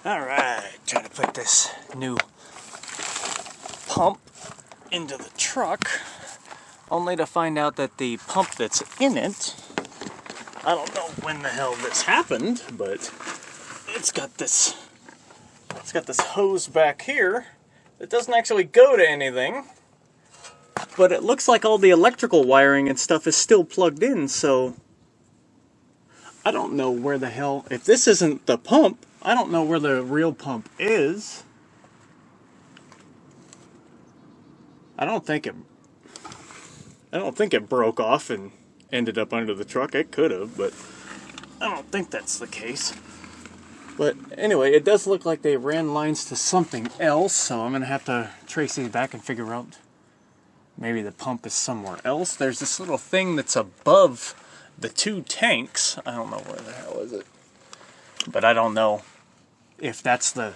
Alright, trying to put this new pump into the truck, only to find out that the pump that's in it, I don't know when the hell this happened, but it's got this hose back here that doesn't actually go to anything, but it looks like all the electrical wiring and stuff is still plugged in, so I don't know where the hell, if this isn't the pump, I don't know where the real pump is. I don't think it broke off and ended up under the truck. It could have, but I don't think that's the case. But anyway, it does look like they ran lines to something else, so I'm gonna have to trace these back and figure out maybe the pump is somewhere else. There's this little thing that's above the two tanks. I don't know where the hell is it, but I don't know if that's the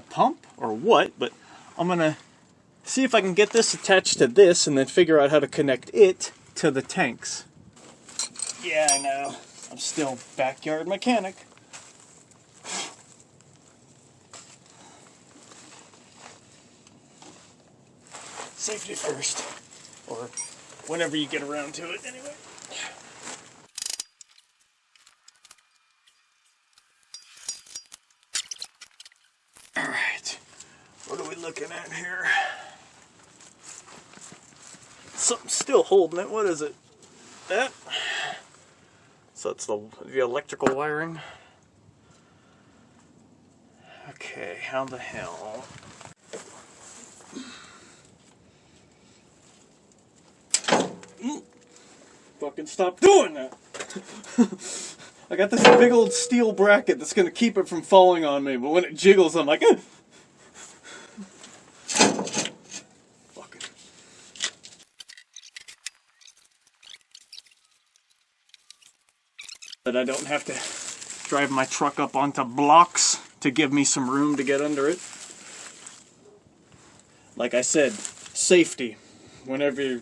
pump or what. But I'm gonna see if I can get this attached to this and then figure out how to connect it to the tanks. Yeah, I know. I'm still backyard mechanic. Safety first, or whenever you get around to it, anyway. Alright, what are we looking at here? Something's still holding it. What is it? That? So it's the electrical wiring. Okay, how the hell? Fucking stop doing that! I got this big old steel bracket that's gonna keep it from falling on me, but when it jiggles, I'm like, Fucking. That I don't have to drive my truck up onto blocks to give me some room to get under it. Like I said, safety. Whenever you...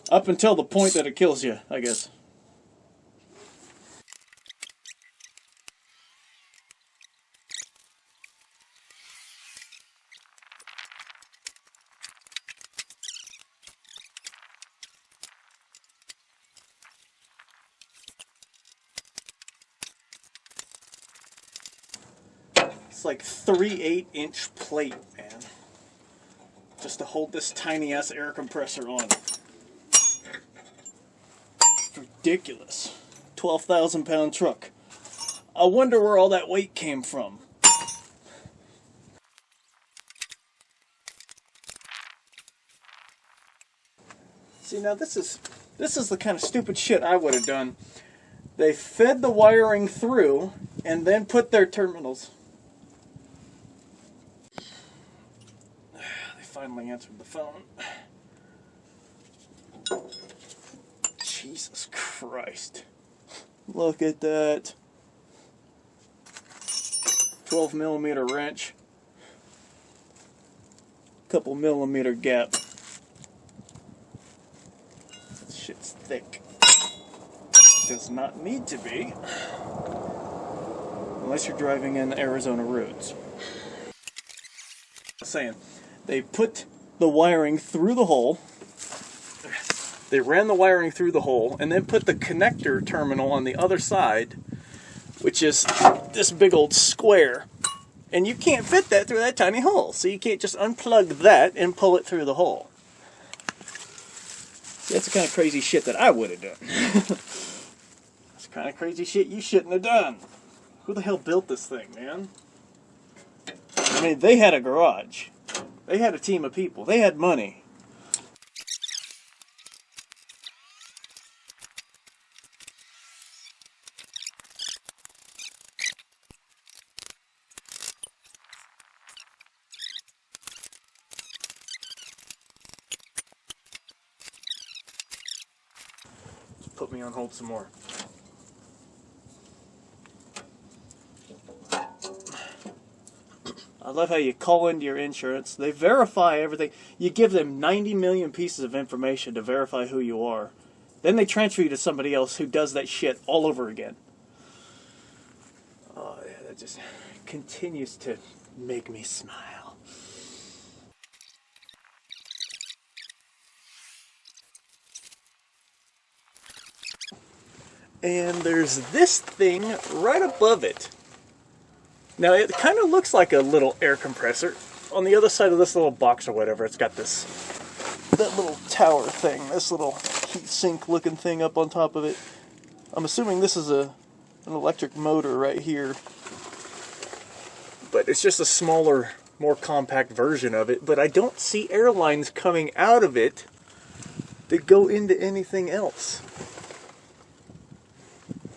up until the point that it kills you, I guess. It's like 3/8-inch plate, man. Just to hold this tiny ass air compressor on. Ridiculous. 12,000 pound truck. I wonder where all that weight came from. See, now this is the kind of stupid shit I would have done. They fed the wiring through and then put their terminals. They finally answered the phone. Jesus Christ. Look at that. 12mm wrench. Couple millimeter gap. This shit's thick. Does not need to be. Unless you're driving in Arizona roads. I'm saying, they put the wiring through the hole. They ran the wiring through the hole and then put the connector terminal on the other side, which is this big old square. And you can't fit that through that tiny hole, so you can't just unplug that and pull it through the hole. See, that's the kind of crazy shit that I would have done. That's the kind of crazy shit you shouldn't have done. Who the hell built this thing, man? I mean, they had a garage. They had a team of people. They had money. Put me on hold some more. I love how you call into your insurance. They verify everything. You give them 90 million pieces of information to verify who you are. Then they transfer you to somebody else who does that shit all over again. Oh, yeah, It just continues to make me smile. And there's this thing right above it. Now it kind of looks like a little air compressor. On the other side of this little box or whatever, it's got that little tower thing, this little heat sink looking thing up on top of it. I'm assuming this is an electric motor right here. But it's just a smaller, more compact version of it. But I don't see air lines coming out of it that go into anything else.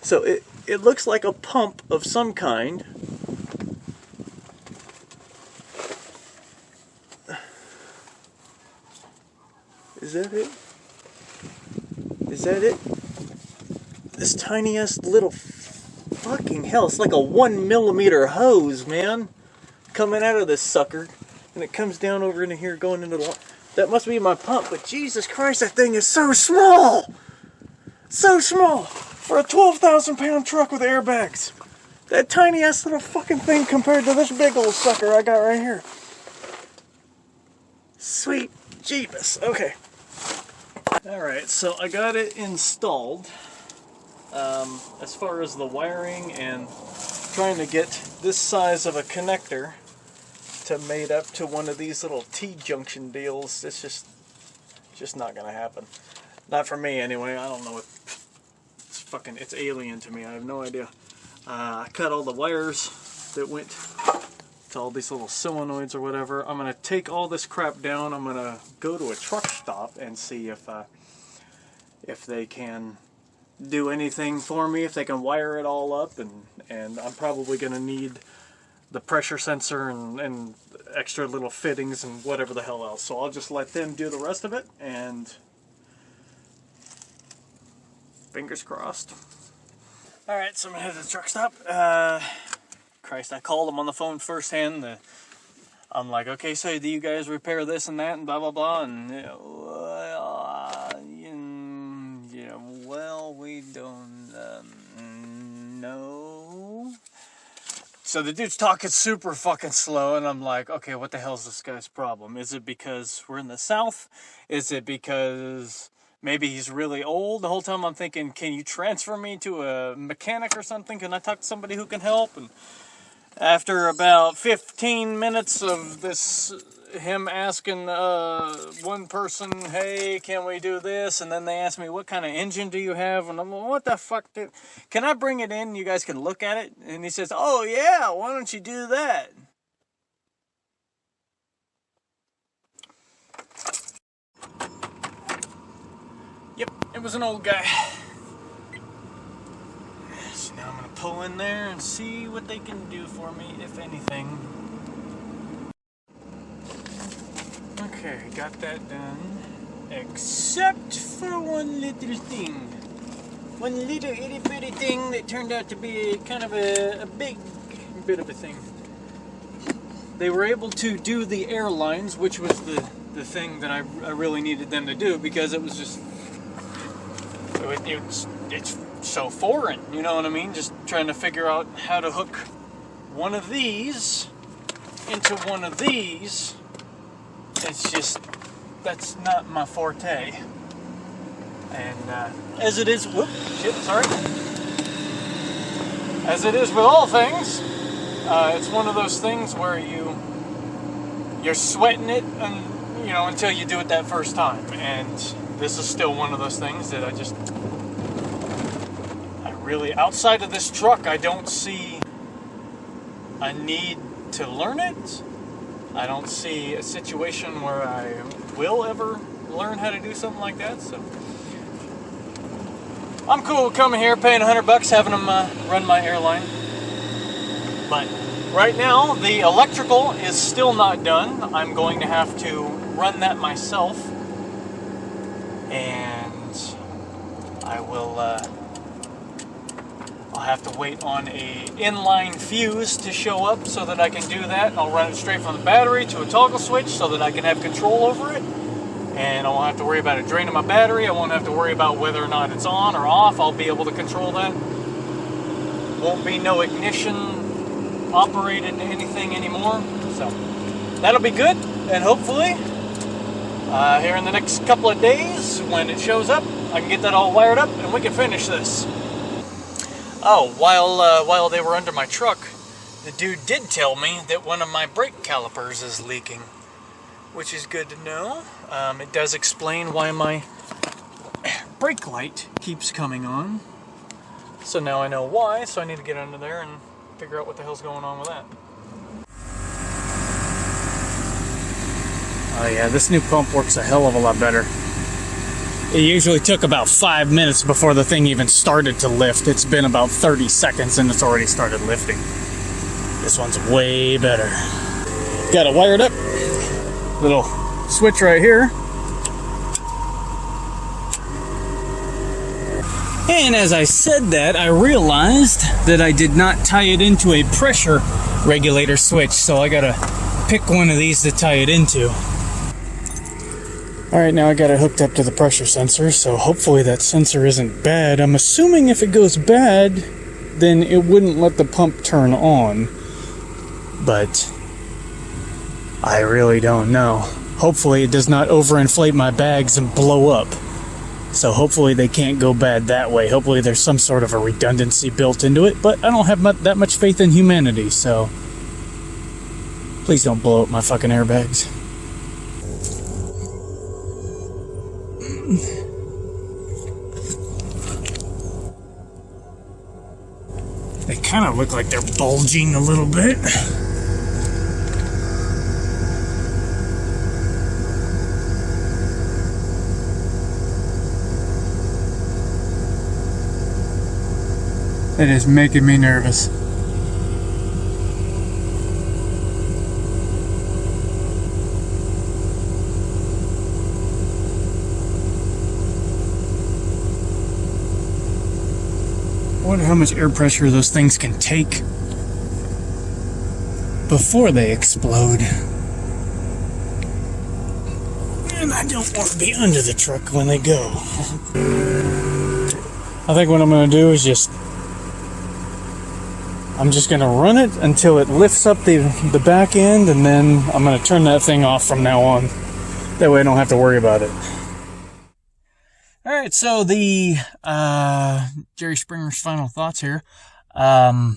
So it looks like a pump of some kind. Is that it? Is that it? This tiny ass little fucking hell. It's like a 1 millimeter hose, man. Coming out of this sucker. And it comes down over into here going into the... That must be my pump. But Jesus Christ, that thing is so small. So small. For a 12,000 pound truck with airbags. That tiny ass little fucking thing compared to this big old sucker I got right here. Sweet Jeebus. Okay. Alright, so I got it installed. As far as the wiring and trying to get this size of a connector to mate up to one of these little T-junction deals, it's just not gonna happen. Not for me anyway. I don't know what... It's alien to me. I have no idea. I cut all the wires that went to all these little solenoids or whatever. I'm going to take all this crap down. I'm going to go to a truck stop and see if they can do anything for me, if they can wire it all up, and I'm probably going to need the pressure sensor and extra little fittings and whatever the hell else. So I'll just let them do the rest of it, and fingers crossed. Alright, so I'm going to head to the truck stop. Christ, I called them on the phone firsthand. I'm like, okay, so do you guys repair this and that and blah, blah, blah? And, well, we don't know. So the dude's talking super fucking slow, and I'm like, okay, what the hell's this guy's problem? Is it because we're in the South? Is it because... maybe he's really old? The whole time I'm thinking, can you transfer me to a mechanic or something? Can I talk to somebody who can help? And after about 15 minutes of this, him asking one person, hey, can we do this? And then they ask me, what kind of engine do you have? And I'm like, what the fuck? Can I bring it in? You guys can look at it? And he says, oh yeah, why don't you do that? Yep, it was an old guy. So now I'm going to pull in there and see what they can do for me, if anything. Okay, got that done. Except for one little thing. One little itty bitty thing that turned out to be kind of a big bit of a thing. They were able to do the airlines, which was the thing that I really needed them to do, because it was just... It's so foreign, you know what I mean? Just trying to figure out how to hook one of these into one of these. It's just, that's not my forte. And as it is, as it is with all things, it's one of those things where you're sweating it, and until you do it that first time. And this is still one of those things that I really, outside of this truck, I don't see a need to learn it. I don't see a situation where I will ever learn how to do something like that. So I'm cool with coming here, paying $100, having them run my airline. But right now, the electrical is still not done. I'm going to have to run that myself. And I will, I'll have to wait on a inline fuse to show up so that I can do that. I'll run it straight from the battery to a toggle switch so that I can have control over it. And I won't have to worry about it draining my battery. I won't have to worry about whether or not it's on or off. I'll be able to control that. Won't be no ignition operate into anything anymore. So that'll be good, and hopefully here in the next couple of days when it shows up, I can get that all wired up and we can finish this. Oh, while they were under my truck, the dude did tell me that one of my brake calipers is leaking, which is good to know. It does explain why my brake light keeps coming on. So now I know why, so I need to get under there and figure out what the hell's going on with that. Oh yeah, this new pump works a hell of a lot better. It usually took about 5 minutes before the thing even started to lift. It's been about 30 seconds and it's already started lifting. This one's way better. Got it wired up. Little switch right here. And as I said that, I realized that I did not tie it into a pressure regulator switch, so I gotta pick one of these to tie it into. Alright, now I got it hooked up to the pressure sensor, so hopefully that sensor isn't bad. I'm assuming if it goes bad, then it wouldn't let the pump turn on. But I really don't know. Hopefully it does not overinflate my bags and blow up. So hopefully they can't go bad that way. Hopefully there's some sort of a redundancy built into it, but I don't have that much faith in humanity, so please don't blow up my fucking airbags. They kind of look like they're bulging a little bit. It is making me nervous. I wonder how much air pressure those things can take before they explode. And I don't want to be under the truck when they go. I think what I'm going to do is I'm just going to run it until it lifts up the back end, and then I'm going to turn that thing off from now on. That way I don't have to worry about it. Alright, so the Jerry Springer's final thoughts here. I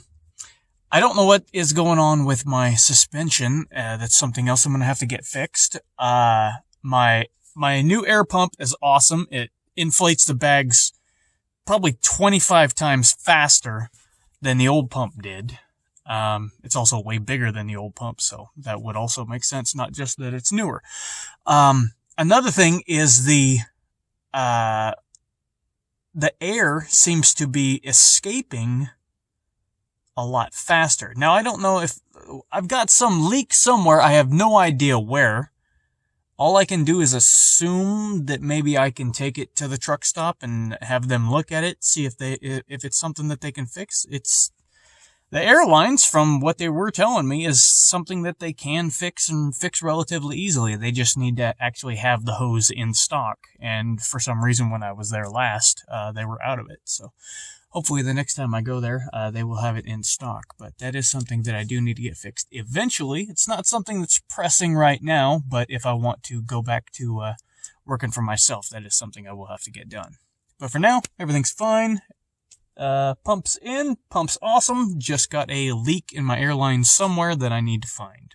don't know what is going on with my suspension. That's something else I'm going to have to get fixed. My new air pump is awesome. It inflates the bags probably 25 times faster than the old pump did. It's also way bigger than the old pump, so that would also make sense, not just that it's newer. Another thing is the air seems to be escaping a lot faster. Now, I don't know if I've got some leak somewhere. I have no idea where. All I can do is assume that maybe I can take it to the truck stop and have them look at it, see if it's something that they can fix. The airlines, from what they were telling me, is something that they can fix and fix relatively easily. They just need to actually have the hose in stock. And for some reason, when I was there last, they were out of it. So hopefully the next time I go there, they will have it in stock. But that is something that I do need to get fixed eventually. It's not something that's pressing right now, but if I want to go back to working for myself, that is something I will have to get done. But for now, everything's fine. Pump's in, pump's awesome, just got a leak in my airline somewhere that I need to find.